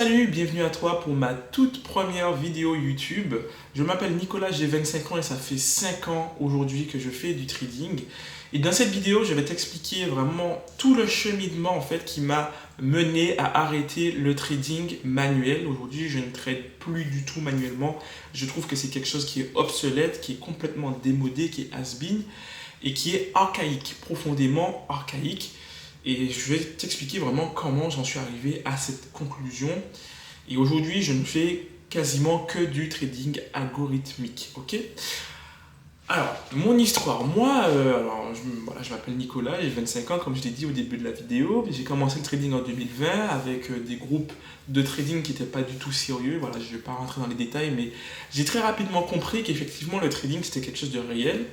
Salut, bienvenue à toi pour ma toute première vidéo YouTube. Je m'appelle Nicolas, j'ai 25 ans et ça fait 5 ans aujourd'hui que je fais du trading. Et dans cette vidéo, je vais t'expliquer vraiment tout le cheminement en fait qui m'a mené à arrêter le trading manuel. Aujourd'hui, je ne trade plus du tout manuellement. Je trouve que c'est quelque chose qui est obsolète, qui est complètement démodé, qui est has-been et qui est archaïque, profondément archaïque. Et je vais t'expliquer vraiment comment j'en suis arrivé à cette conclusion. Et aujourd'hui, je ne fais quasiment que du trading algorithmique. Ok. Alors, mon histoire. Moi, voilà, je m'appelle Nicolas, j'ai 25 ans, comme je l'ai dit au début de la vidéo. J'ai commencé le trading en 2020 avec des groupes de trading qui n'étaient pas du tout sérieux. Voilà, je ne vais pas rentrer dans les détails, mais j'ai très rapidement compris qu'effectivement, le trading, c'était quelque chose de réel,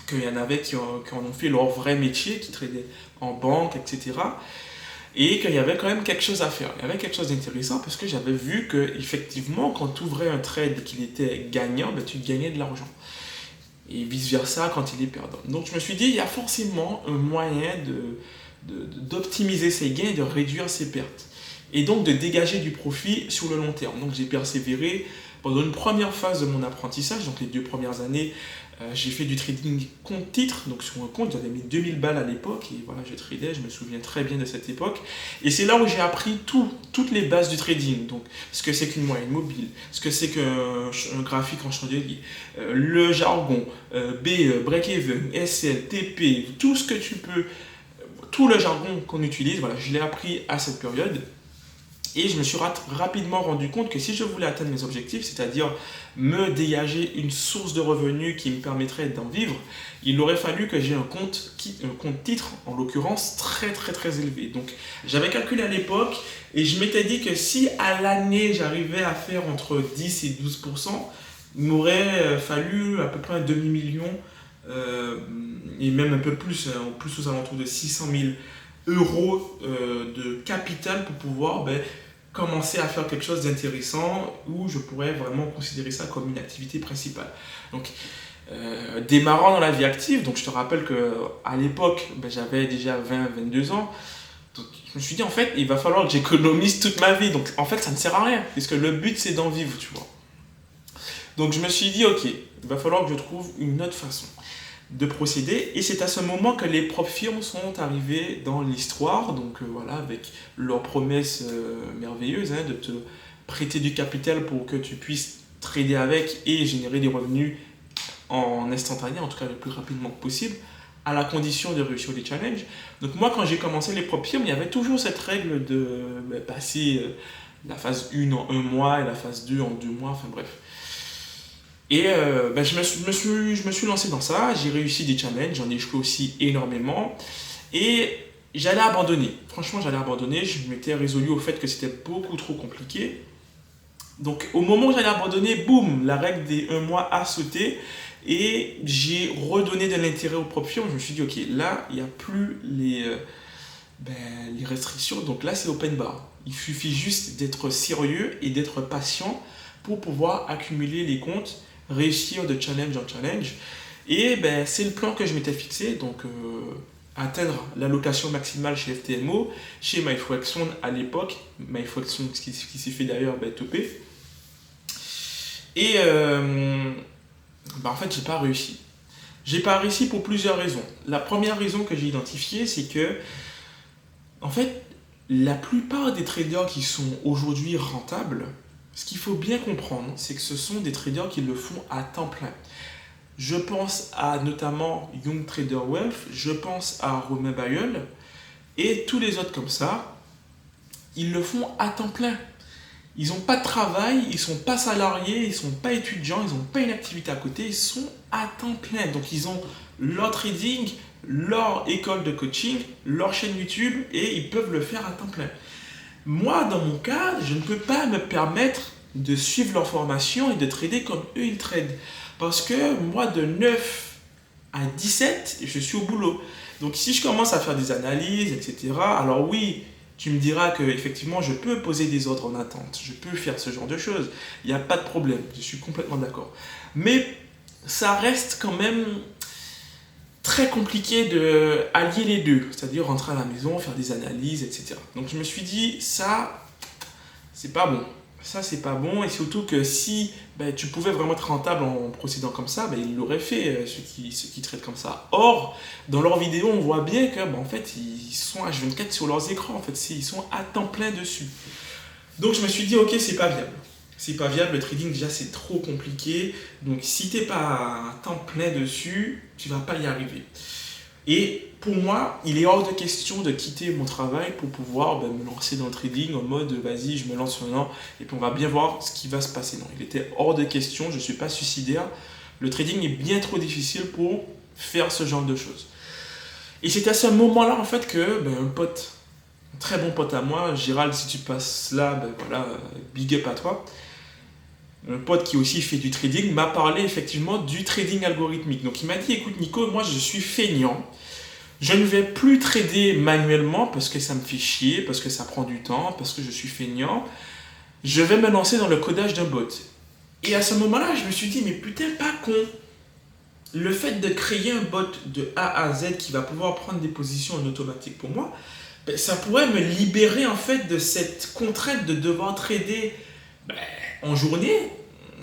qu'il y en avait qui en ont fait leur vrai métier, qui tradaient en banque, etc. Et qu'il y avait quand même quelque chose à faire. Il y avait quelque chose d'intéressant parce que j'avais vu que effectivement, quand tu ouvrais un trade et qu'il était gagnant, ben, tu gagnais de l'argent. Et vice-versa quand il est perdant. Donc je me suis dit, il y a forcément un moyen d'optimiser ses gains et de réduire ses pertes. Et donc de dégager du profit sur le long terme. Donc j'ai persévéré pendant une première phase de mon apprentissage, donc les 2 premières années, j'ai fait du trading compte titre, donc sur un compte, j'avais mis 2000 balles à l'époque, et voilà, je tradais, je me souviens très bien de cette époque. Et c'est là où j'ai appris toutes les bases du trading, donc ce que c'est qu'une moyenne mobile, ce que c'est qu'un graphique en chandelier, le jargon, break-even, SL, TP, tout ce que tu peux, tout le jargon qu'on utilise, voilà, je l'ai appris à cette période. Et je me suis rapidement rendu compte que si je voulais atteindre mes objectifs, c'est-à-dire me dégager une source de revenus qui me permettrait d'en vivre, il aurait fallu que j'ai un compte titre, en l'occurrence, très très très élevé. Donc j'avais calculé à l'époque et je m'étais dit que si à l'année j'arrivais à faire entre 10 et 12%, il m'aurait fallu à peu près un demi-million et même un peu plus, plus aux alentours de 600 000 euros de capital pour pouvoir commencer à faire quelque chose d'intéressant où je pourrais vraiment considérer ça comme une activité principale. Donc, démarrant dans la vie active, donc je te rappelle qu'à l'époque, j'avais déjà 20-22 ans. Donc, je me suis dit, en fait, il va falloir que j'économise toute ma vie. Donc, en fait, ça ne sert à rien, puisque le but, c'est d'en vivre, tu vois. Donc, je me suis dit, ok, il va falloir que je trouve une autre façon de procéder. Et c'est à ce moment que les propres firmes sont arrivées dans l'histoire, donc voilà, avec leurs promesses merveilleuses de te prêter du capital pour que tu puisses trader avec et générer des revenus en instantané, en tout cas le plus rapidement possible, à la condition de réussir les challenges. Donc moi, quand j'ai commencé les propres firmes, il y avait toujours cette règle de passer la phase 1 en 1 mois et la phase 2 en 2 mois, enfin bref. Et je me suis lancé dans ça, j'ai réussi des challenges, j'en ai joué aussi énormément. Et j'allais abandonner. Franchement, j'allais abandonner. Je m'étais résolu au fait que c'était beaucoup trop compliqué. Donc, au moment où j'allais abandonner, boum, la règle des 1 mois a sauté. Et j'ai redonné de l'intérêt aux propres firmes. Je me suis dit, ok, là, il n'y a plus les restrictions. Donc là, c'est open bar. Il suffit juste d'être sérieux et d'être patient pour pouvoir accumuler les comptes, réussir de challenge en challenge. Et c'est le plan que je m'étais fixé. Donc, atteindre l'allocation maximale chez FTMO, chez MyForex à l'époque, MyForex qui s'est fait d'ailleurs topé. Et en fait, j'ai pas réussi. J'ai pas réussi pour plusieurs raisons. La première raison que j'ai identifiée, c'est que, en fait, la plupart des traders qui sont aujourd'hui rentables, ce qu'il faut bien comprendre, c'est que ce sont des traders qui le font à temps plein. Je pense à notamment Young Trader Wealth, je pense à Romain Bayol et tous les autres comme ça, ils le font à temps plein. Ils n'ont pas de travail, ils ne sont pas salariés, ils ne sont pas étudiants, ils n'ont pas une activité à côté, ils sont à temps plein. Donc ils ont leur trading, leur école de coaching, leur chaîne YouTube et ils peuvent le faire à temps plein. Moi, dans mon cas, je ne peux pas me permettre de suivre leur formation et de trader comme eux ils tradent. Parce que moi, de 9 à 17, je suis au boulot. Donc si je commence à faire des analyses, etc., alors oui, tu me diras que effectivement, je peux poser des ordres en attente. Je peux faire ce genre de choses. Il n'y a pas de problème. Je suis complètement d'accord. Mais ça reste quand même très compliqué de allier les deux. C'est-à-dire rentrer à la maison, faire des analyses, etc. Donc je me suis dit, ça c'est pas bon. Ça, c'est pas bon. Et surtout que si tu pouvais vraiment être rentable en procédant comme ça, ils l'auraient fait, ceux qui traitent comme ça. Or, dans leurs vidéos, on voit bien que, en fait, ils sont H24 sur leurs écrans. En fait, ils sont à temps plein dessus. Donc, je me suis dit, ok, c'est pas viable. C'est pas viable. Le trading, déjà, c'est trop compliqué. Donc, si t'es pas à temps plein dessus, tu vas pas y arriver. Et pour moi, il est hors de question de quitter mon travail pour pouvoir me lancer dans le trading en mode vas-y, je me lance maintenant et puis on va bien voir ce qui va se passer. Non, il était hors de question, je ne suis pas suicidaire. Le trading est bien trop difficile pour faire ce genre de choses. Et c'est à ce moment-là en fait que un pote, un très bon pote à moi, Gérald, si tu passes là, voilà, big up à toi. Un pote qui aussi fait du trading m'a parlé effectivement du trading algorithmique. Donc il m'a dit écoute Nico, moi je suis feignant. Je ne vais plus trader manuellement parce que ça me fait chier, parce que ça prend du temps, parce que je suis feignant. Je vais me lancer dans le codage d'un bot. Et à ce moment-là, je me suis dit mais putain, pas con. Le fait de créer un bot de A à Z qui va pouvoir prendre des positions en automatique pour moi, ça pourrait me libérer en fait de cette contrainte de devoir trader en journée.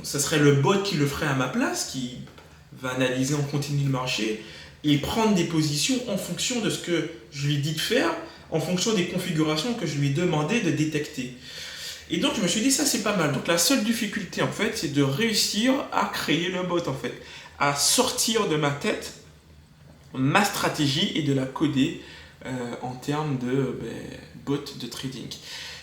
Ce serait le bot qui le ferait à ma place, qui va analyser en continu le marché et prendre des positions en fonction de ce que je lui ai dit de faire, en fonction des configurations que je lui ai demandé de détecter. Et donc je me suis dit ça c'est pas mal. Donc la seule difficulté en fait c'est de réussir à créer le bot en fait, à sortir de ma tête ma stratégie et de la coder en termes de bot de trading.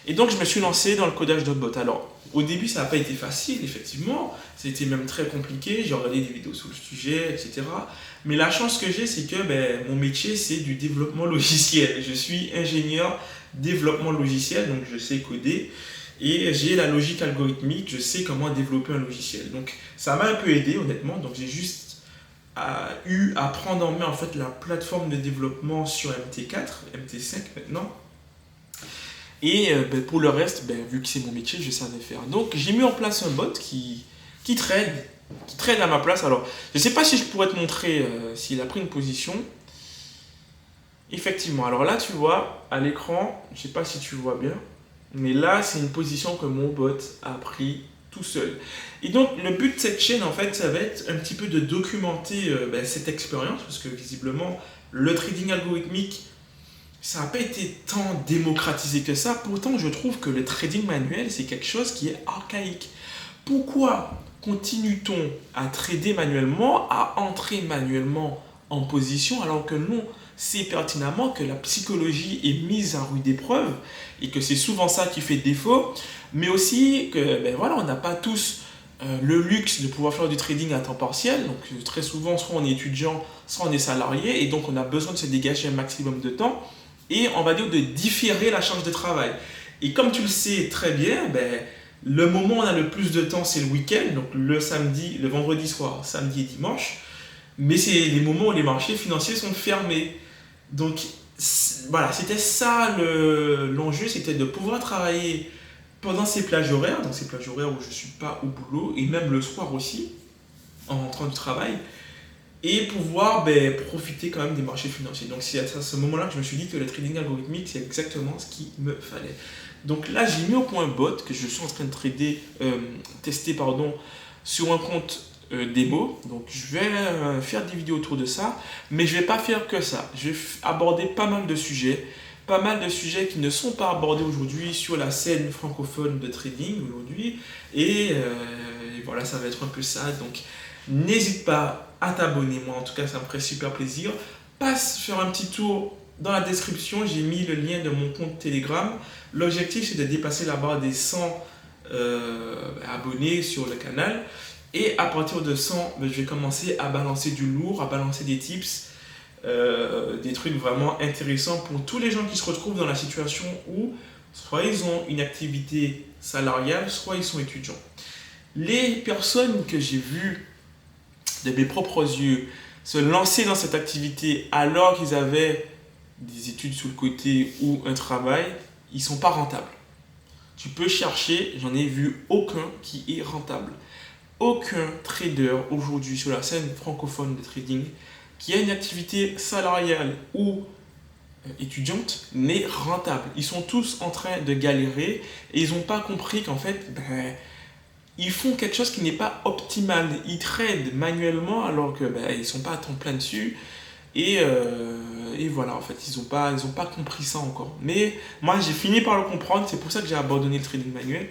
Et donc je me suis lancé dans le codage de bot. Alors au début ça n'a pas été facile effectivement, c'était même très compliqué, j'ai regardé des vidéos sur le sujet, etc. Mais la chance que j'ai c'est que mon métier c'est du développement logiciel. Je suis ingénieur développement logiciel, donc je sais coder. Et j'ai la logique algorithmique, je sais comment développer un logiciel. Donc ça m'a un peu aidé honnêtement, donc j'ai juste eu à prendre en main en fait la plateforme de développement sur MT4, MT5 maintenant. Et pour le reste, vu que c'est mon métier, je savais faire. Donc j'ai mis en place un bot qui trade à ma place. Alors je ne sais pas si je pourrais te montrer s'il a pris une position. Effectivement, alors là tu vois à l'écran, je ne sais pas si tu vois bien, mais là c'est une position que mon bot a pris tout seul. Et donc le but de cette chaîne en fait ça va être un petit peu de documenter cette expérience parce que visiblement le trading algorithmique ça n'a pas été tant démocratisé que ça. Pourtant je trouve que le trading manuel c'est quelque chose qui est archaïque. Pourquoi continue-t-on à trader manuellement, à entrer manuellement en position alors que non, c'est pertinemment que la psychologie est mise à rude épreuve et que c'est souvent ça qui fait défaut, mais aussi que voilà, on n'a pas tous le luxe de pouvoir faire du trading à temps partiel. Donc très souvent, soit on est étudiant, soit on est salarié, et donc on a besoin de se dégager un maximum de temps et on va dire de différer la charge de travail. Et comme tu le sais très bien, le moment où on a le plus de temps, c'est le week-end, donc le samedi, le vendredi soir, samedi et dimanche. Mais c'est les moments où les marchés financiers sont fermés. Donc voilà, c'était ça l'enjeu, c'était de pouvoir travailler pendant ces plages horaires, dans ces plages horaires où je ne suis pas au boulot, et même le soir aussi, en rentrant du travail, et pouvoir profiter quand même des marchés financiers. Donc c'est à ce moment-là que je me suis dit que le trading algorithmique, c'est exactement ce qu'il me fallait. Donc là, j'ai mis au point un bot que je suis en train de tester sur un compte démo. Donc je vais faire des vidéos autour de ça, mais je ne vais pas faire que ça. Je vais aborder pas mal de sujets qui ne sont pas abordés aujourd'hui sur la scène francophone de trading aujourd'hui. Et voilà, ça va être un peu ça. Donc n'hésite pas à t'abonner. Moi, en tout cas, ça me ferait super plaisir. Passe faire un petit tour dans la description. J'ai mis le lien de mon compte Telegram. L'objectif, c'est de dépasser la barre des 100 abonnés sur le canal. Et à partir de 100, je vais commencer à balancer du lourd, à balancer des tips, des trucs vraiment intéressants pour tous les gens qui se retrouvent dans la situation où soit ils ont une activité salariale, soit ils sont étudiants. Les personnes que j'ai vues de mes propres yeux se lancer dans cette activité alors qu'ils avaient des études sur le côté ou un travail, ils ne sont pas rentables. Tu peux chercher, j'en ai vu aucun qui est rentable. Aucun trader aujourd'hui sur la scène francophone de trading qui a une activité salariale ou étudiante n'est rentable. Ils sont tous en train de galérer et ils n'ont pas compris qu'en fait, ils font quelque chose qui n'est pas optimal. Ils tradent manuellement alors que ils ne sont pas à temps plein dessus. Et voilà, en fait, ils ont pas compris ça encore. Mais moi, j'ai fini par le comprendre. C'est pour ça que j'ai abandonné le trading manuel.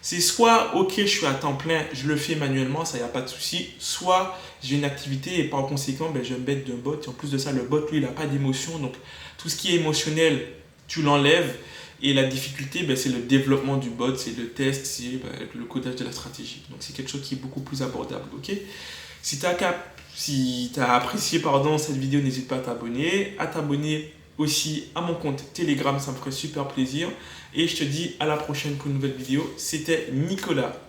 C'est soit, ok, je suis à temps plein, je le fais manuellement, ça y a pas de souci. Soit j'ai une activité et par conséquent, je me bête d'un bot. Et en plus de ça, le bot, lui, il n'a pas d'émotion. Donc, tout ce qui est émotionnel, tu l'enlèves. Et la difficulté, c'est le développement du bot, c'est le test, c'est le codage de la stratégie. Donc, c'est quelque chose qui est beaucoup plus abordable, ok? Si tu as apprécié cette vidéo, n'hésite pas à t'abonner aussi à mon compte Telegram, ça me ferait super plaisir. Et je te dis à la prochaine pour une nouvelle vidéo. C'était Nicolas.